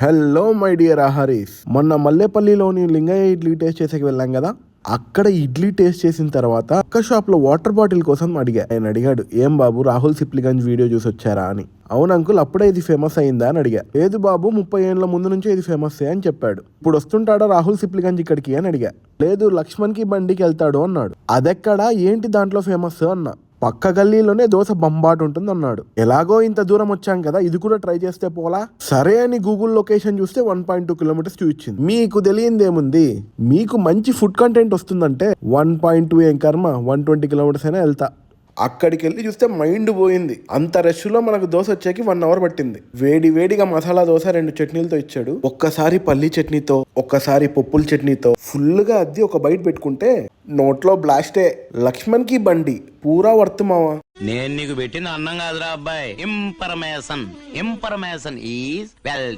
Hello my dear ఆహారీస్, మొన్న మల్లేపల్లిలోని Lingaiah idli taste చేసేకి వెళ్ళాం కదా. అక్కడ ఇడ్లీ టేస్ట్ చేసిన తర్వాత పక్క షాప్ లో వాటర్ బాటిల్ కోసం ఆయన అడిగాడు, ఏం బాబు రాహుల్ సిప్లిగంజ్ వీడియో చూసి వచ్చారా అని. అవును అంకుల్, అప్పుడే ఇది ఫేమస్ అయిందా అని అడిగా. లేదు బాబు, 30 ఏళ్ల ముందు నుంచే ఇది ఫేమస్ అని చెప్పాడు. ఇప్పుడు వస్తుంటాడా రాహుల్ సిప్లిగంజ్ ఇక్కడికి అని అడిగా. లేదు, లక్ష్మణ్ కి బండికి వెళ్తాడు అన్నాడు. అదెక్కడా, ఏంటి దాంట్లో ఫేమస్ అన్నా. పక్క గల్లీలోనే దోశ బంబాటు ఉంటుంది అన్నాడు. ఎలాగో ఇంత దూరం వచ్చాం కదా, ఇది కూడా ట్రై చేస్తే పోలా. సరే అని గూగుల్ లొకేషన్ చూస్తే 1.2 కిలోమీటర్స్ చూపించింది. మీకు తెలియందేముంది, మీకు మంచి ఫుడ్ కంటెంట్ వస్తుందంటే 1.2 ఏం కర్మ, 120 కిలోమీటర్స్ అయినా వెళ్తా. అక్కడికి వెళ్ళి చూస్తే మైండ్ పోయింది. అంత రష్ లో మనకు దోశ వచ్చేకి 1 అవర్ పట్టింది. వేడి వేడిగా మసాలా దోశ 2 చట్నీలతో ఇచ్చాడు. ఒక్కసారి పల్లి చట్నీతో, ఒక్కసారి పప్పుల చట్నీతో ఫుల్ గా అద్ది ఒక బైట్ పెట్టుకుంటే నోట్లో బ్లాస్టే. లక్ష్మణ్ కి బండి పూరా వర్త్ మావా. నేను నీకు పెట్టిన అన్నం కాదురా అబ్బాయి, ఇంపర్మేషన్ ఈజ్ వెల్త్.